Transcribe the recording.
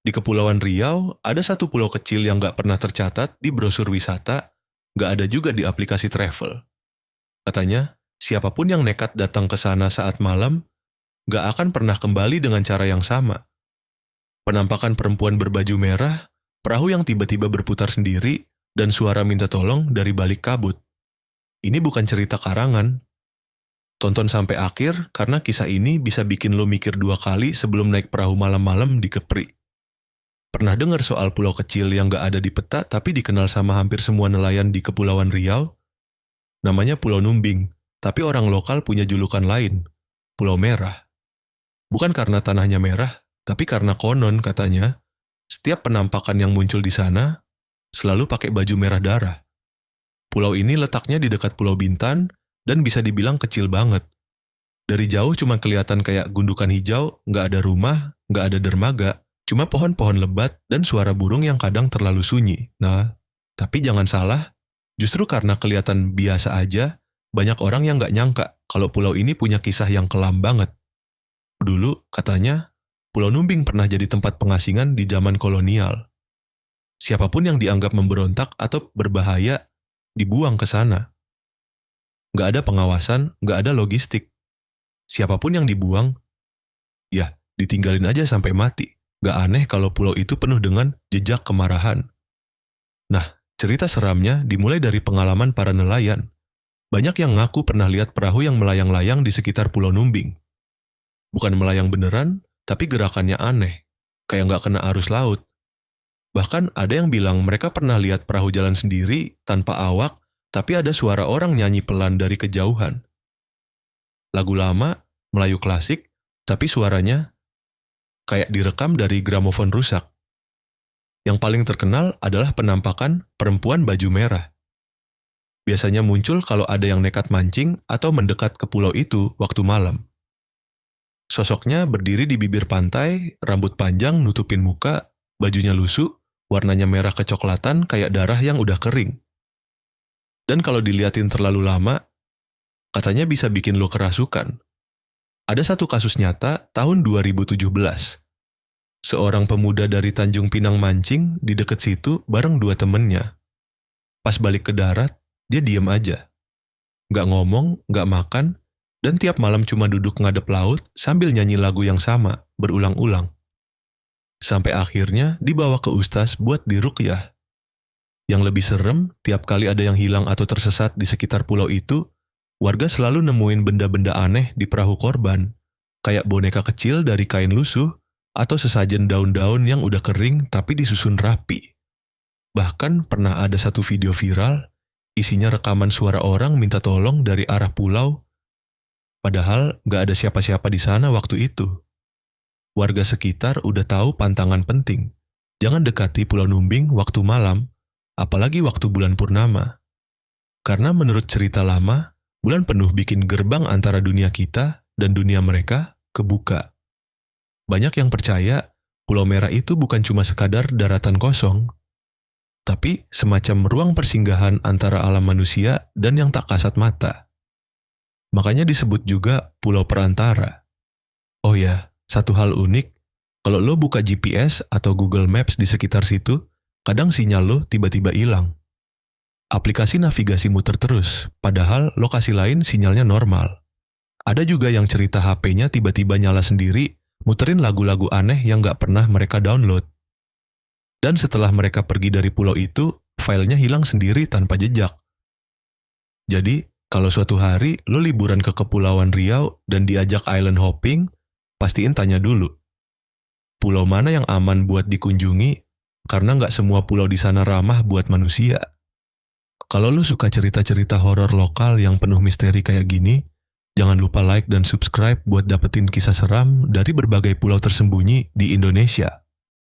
Di Kepulauan Riau, ada satu pulau kecil yang gak pernah tercatat di brosur wisata, gak ada juga di aplikasi travel. Katanya, siapapun yang nekat datang ke sana saat malam, gak akan pernah kembali dengan cara yang sama. Penampakan perempuan berbaju merah, perahu yang tiba-tiba berputar sendiri, dan suara minta tolong dari balik kabut. Ini bukan cerita karangan. Tonton sampai akhir karena kisah ini bisa bikin lo mikir 2 kali sebelum naik perahu malam-malam di Kepri. Pernah dengar soal pulau kecil yang gak ada di peta tapi dikenal sama hampir semua nelayan di Kepulauan Riau? Namanya Pulau Numbing, tapi orang lokal punya julukan lain, Pulau Merah. Bukan karena tanahnya merah, tapi karena konon katanya, setiap penampakan yang muncul di sana selalu pakai baju merah darah. Pulau ini letaknya di dekat Pulau Bintan dan bisa dibilang kecil banget. Dari jauh cuma kelihatan kayak gundukan hijau, nggak ada rumah, nggak ada dermaga, cuma pohon-pohon lebat dan suara burung yang kadang terlalu sunyi. Nah, tapi jangan salah, justru karena kelihatan biasa aja, banyak orang yang nggak nyangka kalau pulau ini punya kisah yang kelam banget. Dulu, katanya, Pulau Numbing pernah jadi tempat pengasingan di zaman kolonial. Siapapun yang dianggap memberontak atau berbahaya, dibuang ke sana. Nggak ada pengawasan, nggak ada logistik. Siapapun yang dibuang, ya ditinggalin aja sampai mati. Nggak aneh kalau pulau itu penuh dengan jejak kemarahan. Nah, cerita seramnya dimulai dari pengalaman para nelayan. Banyak yang ngaku pernah lihat perahu yang melayang-layang di sekitar Pulau Numbing. Bukan melayang beneran, tapi gerakannya aneh, kayak nggak kena arus laut. Bahkan ada yang bilang mereka pernah lihat perahu jalan sendiri, tanpa awak, tapi ada suara orang nyanyi pelan dari kejauhan. Lagu lama, Melayu klasik, tapi suaranya kayak direkam dari gramofon rusak. Yang paling terkenal adalah penampakan perempuan baju merah. Biasanya muncul kalau ada yang nekat mancing atau mendekat ke pulau itu waktu malam. Sosoknya berdiri di bibir pantai, rambut panjang nutupin muka, bajunya lusuh, warnanya merah kecoklatan kayak darah yang udah kering. Dan kalau diliatin terlalu lama, katanya bisa bikin lo kerasukan. Ada satu kasus nyata tahun 2017. Seorang pemuda dari Tanjung Pinang mancing di dekat situ bareng 2 temennya. Pas balik ke darat, dia diam aja. Nggak ngomong, nggak makan, dan tiap malam cuma duduk ngadep laut sambil nyanyi lagu yang sama, berulang-ulang. Sampai akhirnya dibawa ke ustaz buat diruqyah. Yang lebih serem, tiap kali ada yang hilang atau tersesat di sekitar pulau itu, warga selalu nemuin benda-benda aneh di perahu korban, kayak boneka kecil dari kain lusuh, atau sesajen daun-daun yang udah kering tapi disusun rapi. Bahkan pernah ada satu video viral, isinya rekaman suara orang minta tolong dari arah pulau, padahal gak ada siapa-siapa di sana waktu itu. Warga sekitar udah tahu pantangan penting. Jangan dekati Pulau Numbing waktu malam, apalagi waktu bulan purnama. Karena menurut cerita lama, bulan penuh bikin gerbang antara dunia kita dan dunia mereka kebuka. Banyak yang percaya Pulau Merah itu bukan cuma sekadar daratan kosong, tapi semacam ruang persinggahan antara alam manusia dan yang tak kasat mata. Makanya disebut juga Pulau Perantara. Oh ya, satu hal unik, kalau lo buka GPS atau Google Maps di sekitar situ, kadang sinyal lo tiba-tiba hilang. Aplikasi navigasi muter terus, padahal lokasi lain sinyalnya normal. Ada juga yang cerita HP-nya tiba-tiba nyala sendiri, muterin lagu-lagu aneh yang gak pernah mereka download. Dan setelah mereka pergi dari pulau itu, filenya hilang sendiri tanpa jejak. Jadi, kalau suatu hari lo liburan ke Kepulauan Riau dan diajak island hopping, pastiin tanya dulu, pulau mana yang aman buat dikunjungi, karena nggak semua pulau di sana ramah buat manusia. Kalau lo suka cerita-cerita horor lokal yang penuh misteri kayak gini, jangan lupa like dan subscribe buat dapetin kisah seram dari berbagai pulau tersembunyi di Indonesia.